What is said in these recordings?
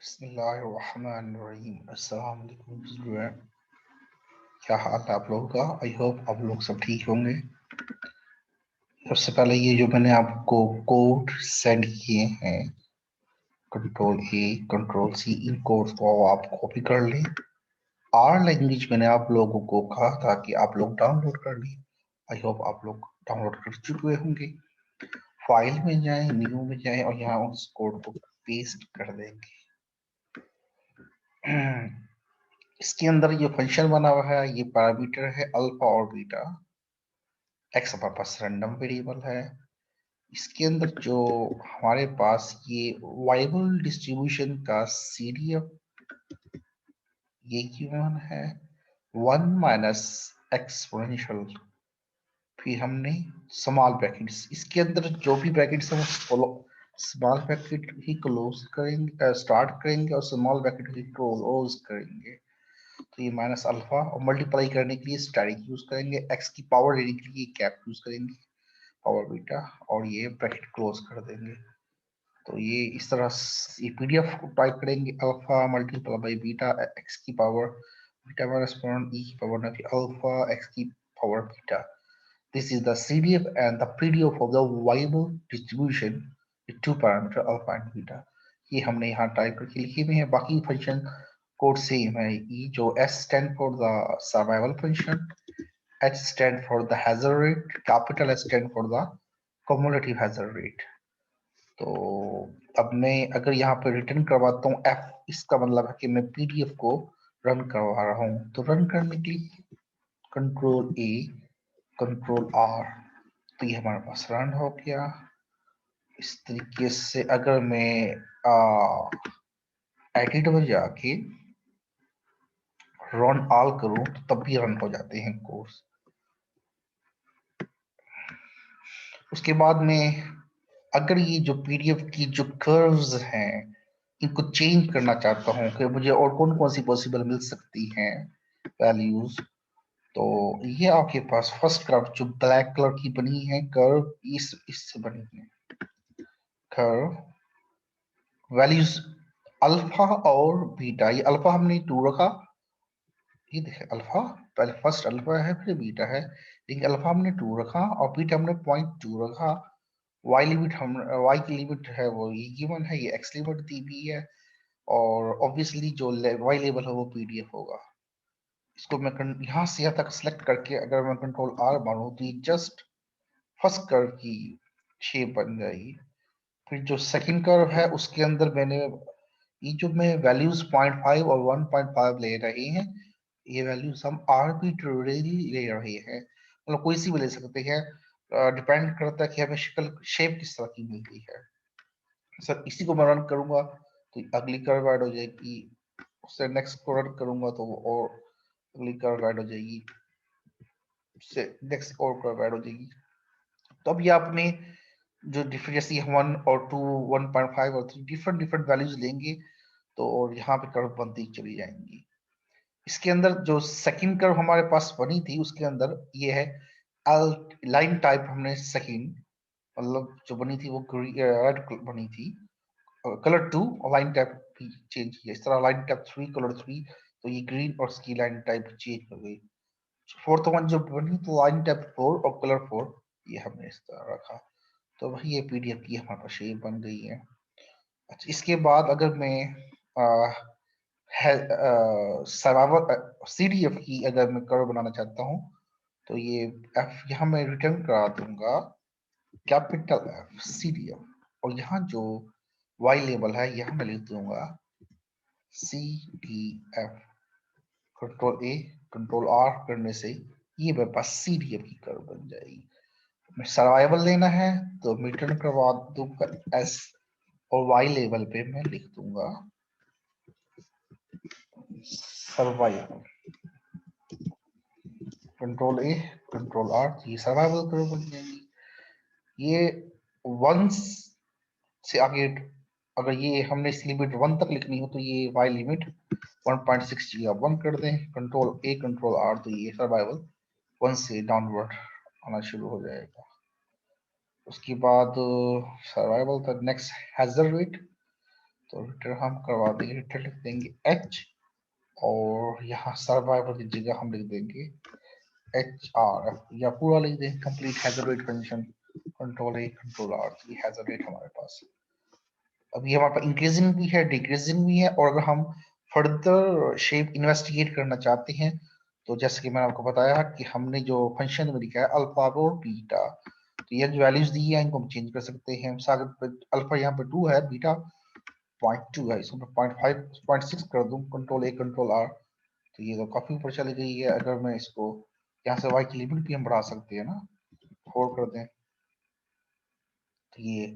बिस्मिल्लाहिर्रहमानिर्रहीम। अस्सलाम वालेकुम स्टूडेंट, क्या हाल है आप लोगों का। आई होप आप लोग सब ठीक होंगे। सबसे पहले ये जो मैंने आपको कोड सेंड किए हैं, कंट्रोल ए कंट्रोल सी, इन कोड्स को आप कॉपी कर लें। आर लैंग्वेज मैंने आप लोगों को कहा था कि आप लोग डाउनलोड कर लें। आई होप आप लोग डाउनलोड कर चुके होंगे। फाइल में जाएं, न्यू में जाएं और यहाँ उस कोड को पेस्ट कर देंगे। इसके अंदर ये फंक्शन बना हुआ है, ये पैरामीटर है अल्फा और बीटा। एक्स हमारे पास रैंडम वेरिएबल है। इसके अंदर जो हमारे पास ये वाइबल डिस्ट्रीब्यूशन का सीडीएफ, ये गिवन है 1 माइनस एक्सपोनेंशियल। फिर हमने स्मॉल ब्रैकेट्स, इसके अंदर जो भी ब्रैकेट्स हम स्मॉल ब्रैकेट ही क्लोज करेंगे, स्टार्ट करेंगे और स्मॉल ब्रैकेट ही क्लोज करेंगे। तो ये माइनस अल्फा, और मल्टीप्लाई करने के लिए स्टैटिक यूज करेंगे, एक्स की पावर लेने के लिए कैप यूज करेंगे, पावर बीटा, और ये ब्रैकेट क्लोज कर देंगे। तो ये इस तरह ये पीडीएफ को टाइप करेंगे, alpha multiply by beta x की पावर बीटा माइनस वन ई की पावर ना अल्फा एक्स की power beta. This is the CDF and the PDF of the Weibull distribution with two parameter alpha and beta. ये हमने यहाँ type करके लिखे हुए हैं। बाकी फंक्शन कोड सेम है। ये जो S stand for the survival function, H stand for the hazard rate, capital S stand for the cumulative hazard rate। तो अब मैं अगर यहाँ पे रिटर्न करवाता हूँ F, इसका मतलब है कि मैं PDF को रन करवा रहा हूँ। तो रन करने के लिए कंट्रोल A कंट्रोल R, तो ये हमारे पास रन हो गया। इस तरीके से अगर मैं एडिट में जाके रन ऑल करूं तो तब भी रन हो जाते हैं कोर्स। उसके बाद में अगर ये जो पीडीएफ की जो कर्व्स हैं, इनको चेंज करना चाहता हूँ कि मुझे और कौन कौन सी पॉसिबल मिल सकती हैं वैल्यूज, तो ये आपके पास फर्स्ट कर्व जो ब्लैक कलर की बनी है कर्व, इससे बनी है कर्व। वैल्यूज अल्फा और बीटा, ये अल्फा हमने 2 रखा, ये देखिए अल्फा पहले फर्स्ट अल्फा है फिर बीटा है, लेकिन अल्फा हमने 2 रखा और बीटा हमने 0.2 रखा। वाई लिमिट हम वाई की लिमिट है वो ये गिवन है, ये एक्स लिमिट दी हुई है, और ऑब्वियसली जो वाई लेवल है वो पीडीएफ होगा। इसको मैं यहाँ से यहाँ तक सेलेक्ट करके अगर मैं कंट्रोल आर मारूं तो ये जस्ट फर्स्ट कर्व की शेप बन जाएगी। फिर जो सेकंड कर्व है उसके अंदर मैंने ये जो मैं वैल्यूज 0.5 और 1.5 ले रहे हैं, ये वैल्यूज हम आर्बिट्रेरीली ले रहे हैं, मतलब कोई सी भी ले सकते हैं। डिपेंड करता है कि हमें शक्ल शेप किस तरह की मिलती है। सर इसी को मैं रन करूंगा तो अगली कर्व ऐड हो जाएगी, उससे नेक्स्ट को रन करूंगा तो और अगली कर्व ऐड हो जाएगी, उससे नेक्स्ट और कर्व ऐड हो जाएगी। तो अब ये आपने जो डिफरेंट जैसे 1 और 2, 1.5 और 3 डिफरेंट डिफरेंट वैल्यूज लेंगे तो और यहाँ पे कर्व बनती चली जाएंगी। इसके अंदर जो सेकंड कर्व हमारे पास बनी थी उसके अंदर ये है लाइन टाइप, हमने सेकंड मतलब जो बनी थी वो रेड बनी थी, कलर 2 और लाइन टाइप भी चेंज किया। इस तरह लाइन टाइप 3 कलर 3, तो ये ग्रीन और इसकी लाइन टाइप चेंज हो गई। फोर्थ वन जो बनी तो लाइन टाइप 4 और कलर 4, ये हमने इस तरह रखा। तो वही ये पीडीएफ की हमारे पास शेप बन गई है। अच्छा इसके बाद अगर मैं सर्वाइवल सीडीएफ की अगर मैं कर्व बनाना चाहता हूँ तो ये एफ यहाँ मैं रिटर्न करा दूंगा capital F C D F, और यहाँ जो वाई लेवल है यहाँ मैं लिख दूंगा C D F. Control A control R करने से ये मेरे पास सी डी एफ की कर्व बन जाएगी। मैं सर्वाइवल लेना है तो मैं रिटर्न करवा दूंगा एस, और वाई लेवल पे मैं लिख दूंगा survival. Control A control R, ये सर्वाइवल कर्व बन जाएगी। ये वंस से आगे अगर ये हमने इस लिमिट 1 तक लिखनी हो तो ये वाई लिमिट 1.6 जी आप 1 कर दें, कंट्रोल ए कंट्रोल आर, तो ये सर्वाइवल 1 से डाउनवर्ड आना शुरू हो जाएगा। उसके बाद सर्वाइवल का नेक्स्ट हैजर्ड रेट, तो हीटर हम करवा देंगे, हीटर लिख देंगे H, और यहाँ सर्वाइवल की जगह हम लिख देंगे HRF, या पूरा लिख देंगे complete hazard rate function control A control R। ये हैजर्ड रेट हमारे पास अभी हमारे पास इंक्रीजिंग भी है, डिक्रीजिंग भी है, और अगर हम फर्दर शेप इन्वेस्टिगेट करना चाहते हैं तो जैसे कि मैंने आपको बताया कि हमने जो फंक्शन में लिखा है अल्फा और बीटा, तो ये जो वैल्यूज दी है इनको हम चेंज कर सकते हैं। अल्फा यहाँ पे 2 है, बीटा 0.2 है, इसको मैं 0.5 0.6 कर दूं, कंट्रोल A कंट्रोल R, तो ये तो काफी ऊपर चली गई है। अगर मैं इसको यहाँ से y की लिमिट भी हम बढ़ा सकते हैं ना, 4 कर दें, तो ये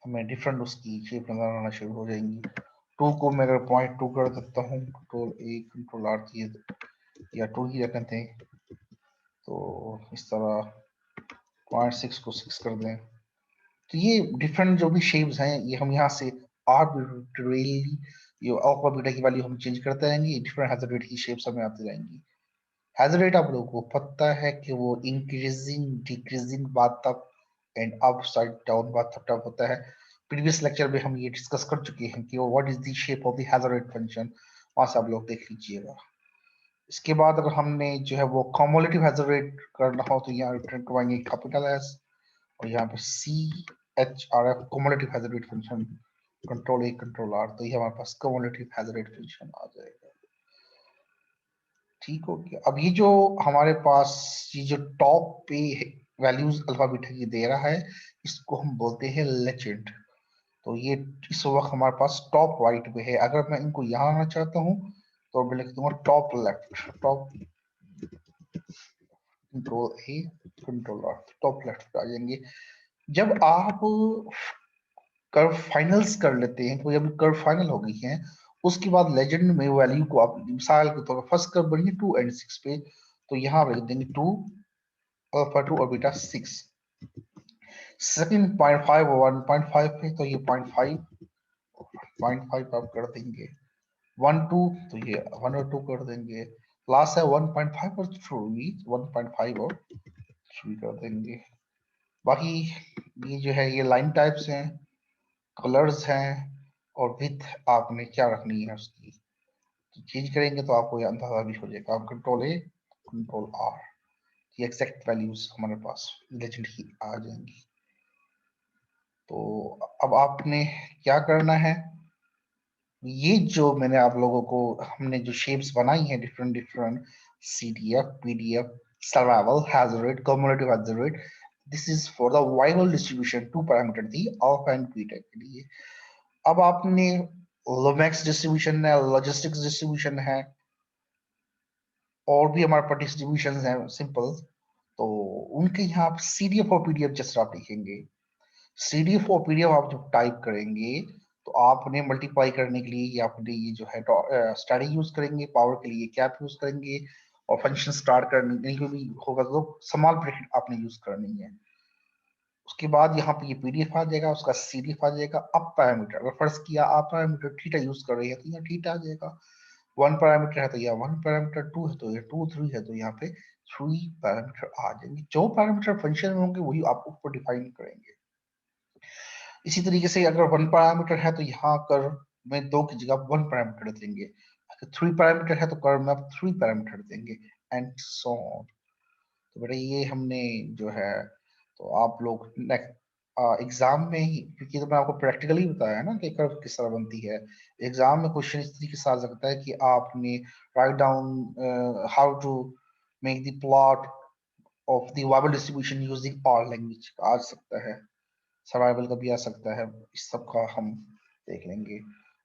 हमें डिफरेंट उसकी शेप नजर आना शुरू हो जाएंगी। 2 को मैं अगर 0.2 कर देता हूँ, कंट्रोल A कंट्रोल R, या 2 ही रखते हैं, तो इस तरह 0.6 को 6 कर दें, तो ये डिफरेंट जो भी शेप्स हैं ये हम यहाँ से आर्बिट्रेरीली ये अल्फा बीटा की वैल्यू हम चेंज करते रहेंगे, डिफरेंट हैजर्ड रेट की शेप्स हमें आती रहेंगी। हैजर्ड रेट आप लोगों को पता है कि वो इंक्रीजिंग डिक्रीजिंग बात तक एंड अपसाइड डाउन बात तक होता है। प्रीवियस लेक्चर में हम ये डिस्कस कर चुके हैं कि what is the shape of the hazard rate function, वहां से आप लोग देख लीजिएगा। इसके बाद अगर हमने जो है वो कॉमुलेटिव हैजर्ड रेट करना हो तो यहाँ रिटर्न करवाएंगे कैपिटल एस, और यहाँ पे CHRF cumulative hazard rate function control A control R, तो ये हमारे पास कॉमुलेटिव हैजर्ड रेट फंक्शन आ जाएगा। ठीक हो गया। अब ये जो हमारे पास ये जो टॉप पे वैल्यूज अल्फा बीटा की दे रहा है, इसको हम बोलते हैं लेजेंड। तो ये इस वक्त हमारे पास टॉप राइट पे है। अगर मैं इनको यहाँ आना चाहता हूँ तो मैं लिख दूंगा top left, top control A control R, top left पे आ जाएंगे। जब आप कर्व फाइनल्स कर लेते हैं, कोई अभी कर्व फाइनल हो गई है, उसके बाद लेजेंड में वैल्यू को आप मिसाल के तौर पर फर्स्ट कर्व बनेंगे 2 एंड 6 पे, तो यहाँ आप लिख देंगे 2 अल्फा 2 और बीटा 6। सेकंड 0.5 और 1.5 पे, तो ये 0.5 आप कर देंगे, 1 2 तो ये 1 और 2 कर देंगे, लास्ट है 1.5 और 3, 1.5 और 3 कर देंगे। बाकी ये जो है ये लाइन टाइप्स हैं, कलर्स हैं, और विथ आपने क्या रखनी है उसकी, तो चेंज करेंगे तो आपको ये अंदाजा भी हो जाएगा। आप कंट्रोल A कंट्रोल R, ये एग्जैक्ट वैल्यूज हमारे पास लेजेंड की आ जाएंगी। तो अब आपने क्या करना है, ये जो मैंने आप लोगों को हमने जो शेप्स बनाई हैं different different, CDF PDF survival hazard rate cumulative hazard rate, this is for the Weibull distribution two parameter the alpha and beta के लिए। अब आपने लोमैक्स डिस्ट्रीब्यूशन है, लॉजिस्टिक्स डिस्ट्रीब्यूशन है, और भी हमारे पास डिस्ट्रीब्यूशन है सिंपल, तो उनके यहाँ आप CDF और PDF जैसे आप लिखेंगे। CDF और PDF आप जब टाइप करेंगे तो आपने मल्टीप्लाई करने के लिए या आपने ये जो है स्टैटिक यूज करेंगे, पावर के लिए कैप यूज करेंगे, और फंक्शन स्टार्ट करने के भी होगा तो स्मॉल ब्रैकेट आपने यूज करनी है। उसके बाद यहाँ पे ये PDF आ जाएगा, उसका CDF आ जाएगा। अब पैरामीटर अगर फर्ज किया आप पैरामीटर थीटा यूज कर रहे हैं तो यहाँ थीटा आ जाएगा, 1 पैरामीटर है तो यहाँ 1 पैरामीटर, 2 है तो ये 2, 3 है तो यहाँ पे 3 पैरामीटर आ जाएंगे। जो पैरामीटर फंक्शन में होंगे वही आप ऊपर डिफाइन करेंगे। इसी तरीके से अगर 1 पैरामीटर है तो यहाँ कर्व में 2 की जगह 1 पैरामीटर देंगे, अगर 3 पैरामीटर है तो कर्व में आप 3 पैरामीटर देंगे, एंड सो ऑन। तो बेटा ये हमने जो है, तो आप लोग एग्जाम में ही, क्योंकि तो मैं आपको प्रैक्टिकली बताया है ना कि कर्व किस तरह बनती है, एग्जाम में क्वेश्चन इस तरीके से आ सकता है कि आपने write down how to make the plot of the Weibull distribution using R language आ सकता है, सर्वाइवल का भी आ सकता है, इस सब का हम देख लेंगे।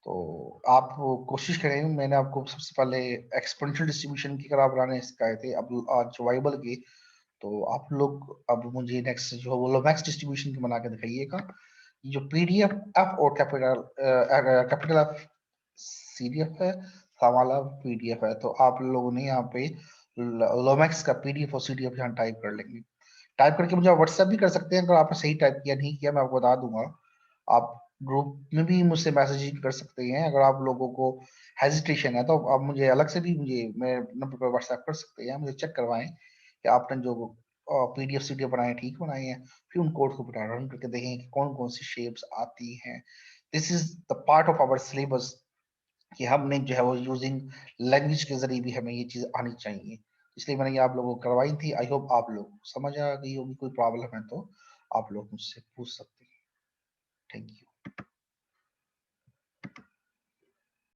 तो आप कोशिश करें, मैंने आपको सबसे पहले एक्सपोनेंशियल डिस्ट्रीब्यूशन की तरह बनाने सिखाए थे, अब आज सर्वाइवल के, तो आप लोग अब मुझे नेक्स्ट जो वो लोमैक्स डिस्ट्रीब्यूशन की बना के दिखाइएगा। ये जो PDF F और कैपिटल F CDF है, वाला PDF है, तो आप लोगों ने यहाँ पे लोमैक्स का PDF और CDF यहाँ टाइप कर लेंगे। टाइप करके मुझे व्हाट्सएप भी कर सकते हैं, अगर आपने सही टाइप किया नहीं किया मैं आपको बता दूंगा। आप ग्रुप में भी मुझसे मैसेजिंग कर सकते हैं, अगर आप लोगों को हेजिटेशन है तो आप मुझे अलग से भी मुझे मैं नंबर पर व्हाट्सएप कर सकते हैं, मुझे चेक करवाएं कि आपने जो PDF CDF बनाए ठीक बनाए हैं, फिर उन कोड को बेटा रन करके देखें कि कौन कौन सी शेप्स आती हैं। This is the part of our syllabus कि हमने जो है वो यूजिंग लैंग्वेज के जरिए भी हमें ये चीज आनी चाहिए, इसलिए मैंने ये आप लोगों को करवाई थी। आई होप आप लोग समझ आ गई होगी, कोई प्रॉब्लम है तो आप लोग मुझसे पूछ सकते हैं। Thank you.